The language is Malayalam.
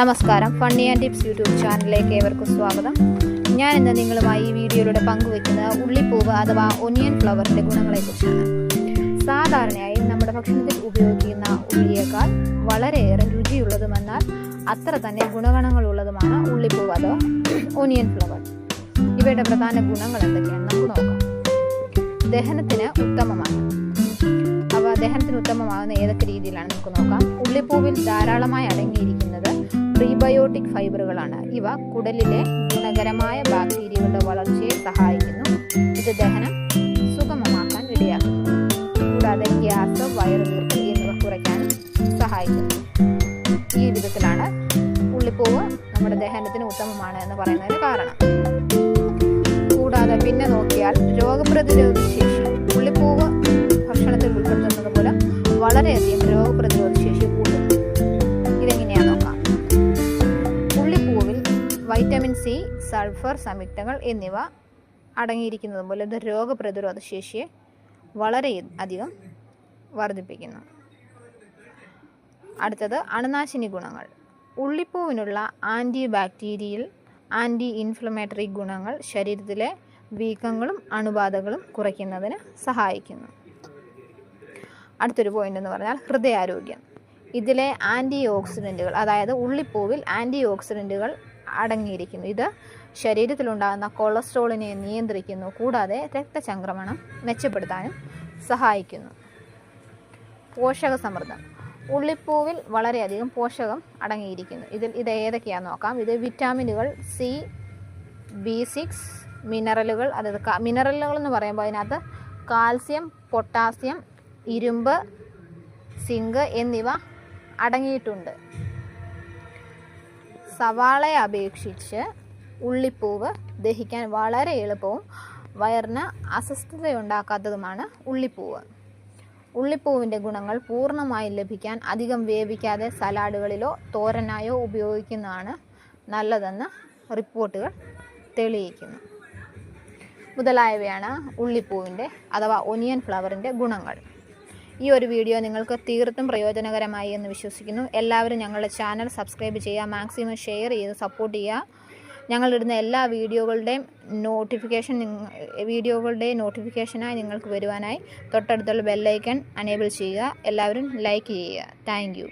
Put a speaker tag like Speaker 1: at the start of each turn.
Speaker 1: നമസ്കാരം, ഫണ്ണി ആൻഡ് ടിപ്സ് യൂട്യൂബ് ചാനലിലേക്ക് ഏവർക്കും സ്വാഗതം. ഞാൻ ഇന്ന് നിങ്ങളുമായി ഈ വീഡിയോയിലൂടെ പങ്കുവയ്ക്കുന്നത് ഉള്ളിപ്പൂവ് അഥവാ ഒനിയൻ ഫ്ലവറിൻ്റെ ഗുണങ്ങളെക്കുറിച്ചാണ്. സാധാരണയായി നമ്മുടെ ഭക്ഷണത്തിൽ ഉപയോഗിക്കുന്ന ഉള്ളിയേക്കാൾ വളരെയേറെ രുചിയുള്ളതുമെന്നാൽ അത്ര തന്നെ ഗുണഗണങ്ങളുള്ളതുമാണ് ഉള്ളിപ്പൂവ് അഥവാ ഒനിയൻ ഫ്ലവർ. ഇവയുടെ പ്രധാന ഗുണങ്ങൾ എന്തൊക്കെയാണെന്ന് നമുക്ക് നോക്കാം. ദഹനത്തിന് ഉത്തമമാണ്. ദഹനത്തിന് ഉത്തമമാകുന്ന ഏതൊക്കെ രീതിയിലാണ് നമുക്ക് നോക്കാം. ഉള്ളിപ്പൂവിൽ ധാരാളമായി അടങ്ങിയിരിക്കുന്നത് പ്രീബയോട്ടിക് ഫൈബറുകളാണ്. ഇവ കുടലിലെ ഗുണകരമായ ബാക്ടീരിയകളുടെ വളർച്ചയെ സഹായിക്കുന്നു. ഇത് ദഹനം സുഗമമാക്കാൻ ഇടയാക്കുന്നു. കൂടാതെ ഗ്യാസ്, വയറുവീർപ്പ് എന്നിവ കുറയ്ക്കാനും സഹായിക്കുന്നു. ഈ വിധത്തിലാണ് ഉള്ളിപ്പൂവ് നമ്മുടെ ദഹനത്തിന് ഉത്തമമാണ് എന്ന് പറയുന്നതിന് കാരണം. കൂടാതെ പിന്നെ നോക്കിയാൽ രോഗപ്രതിരോധ ശേഷി, ഉള്ളിപ്പൂവ് ഭക്ഷണത്തിൽ ഉൾപ്പെടുത്തുന്നത് മൂലം വളരെയധികം രോഗപ്രതിരോധ ശേഷി കൂടുന്നു. ഇതെങ്ങനെയാ നോക്കാം. ഉള്ളിപ്പൂവിൽ വൈറ്റമിൻ സി, സൾഫർ സംയുക്തങ്ങൾ എന്നിവ അടങ്ങിയിരിക്കുന്നത് മൂലം ഇത് രോഗപ്രതിരോധ ശേഷിയെ വളരെ അധികം വർദ്ധിപ്പിക്കുന്നു. അടുത്തത് അണുനാശിനി ഗുണങ്ങൾ. ഉള്ളിപ്പൂവിനുള്ള ആൻറ്റി ബാക്ടീരിയൽ, ആൻറ്റി ഇൻഫ്ലമേറ്ററി ഗുണങ്ങൾ ശരീരത്തിലെ വീക്കങ്ങളും അണുബാധകളും കുറയ്ക്കുന്നതിന് സഹായിക്കുന്നു. അടുത്തൊരു പോയിന്റ് എന്ന് പറഞ്ഞാൽ ഹൃദയാരോഗ്യം. ഇതിലെ ആൻറ്റി ഓക്സിഡൻറ്റുകൾ, അതായത് ഉള്ളിപ്പൂവിൽ ആൻറ്റി ഓക്സിഡൻറ്റുകൾ അടങ്ങിയിരിക്കുന്നു. ഇത് ശരീരത്തിലുണ്ടാകുന്ന കൊളസ്ട്രോളിനെ നിയന്ത്രിക്കുന്നു. കൂടാതെ രക്തചംക്രമണം മെച്ചപ്പെടുത്താനും സഹായിക്കുന്നു. പോഷക സമൃദ്ധം. ഉള്ളിപ്പൂവിൽ വളരെയധികം പോഷകം അടങ്ങിയിരിക്കുന്നു. ഇത് ഏതൊക്കെയാണെന്ന് നോക്കാം. ഇത് വിറ്റാമിനുകൾ സി, B6, മിനറലുകൾ. അതായത് മിനറലുകൾ എന്ന് പറയുമ്പോൾ അതിനകത്ത് കാൽസ്യം, പൊട്ടാസ്യം, ഇരുമ്പ്, സിങ്ക് എന്നിവ അടങ്ങിയിട്ടുണ്ട്. സവാളയെ അപേക്ഷിച്ച് ഉള്ളിപ്പൂവ് ദഹിക്കാൻ വളരെ എളുപ്പവും വയറിന് അസ്വസ്ഥതയുണ്ടാക്കാത്തതുമാണ് ഉള്ളിപ്പൂവ്. ഉള്ളിപ്പൂവിൻ്റെ ഗുണങ്ങൾ പൂർണ്ണമായി ലഭിക്കാൻ അധികം വേവിക്കാതെ സലാഡുകളിലോ തോരനായോ ഉപയോഗിക്കുന്നതാണ് നല്ലതെന്ന് റിപ്പോർട്ടുകൾ തെളിയിക്കുന്നു. മുതലായവയാണ് ഉള്ളിപ്പൂവിൻ്റെ അഥവാ ഒനിയൻ ഫ്ലവറിൻ്റെ ഗുണങ്ങൾ. ഈ ഒരു വീഡിയോ നിങ്ങൾക്ക് തീർത്തും പ്രയോജനകരമായി എന്ന് വിശ്വസിക്കുന്നു. എല്ലാവരും ഞങ്ങളുടെ ചാനൽ സബ്സ്ക്രൈബ് ചെയ്യുക, മാക്സിമം ഷെയർ ചെയ്ത് സപ്പോർട്ട് ചെയ്യുക. ഞങ്ങളിടുന്ന എല്ലാ വീഡിയോകളുടെയും നോട്ടിഫിക്കേഷനായി നിങ്ങൾക്ക് വരുവാനായി തൊട്ടടുത്തുള്ള ബെല്ലൈക്കൺ അനേബിൾ ചെയ്യുക. എല്ലാവരും ലൈക്ക് ചെയ്യുക. Thank you.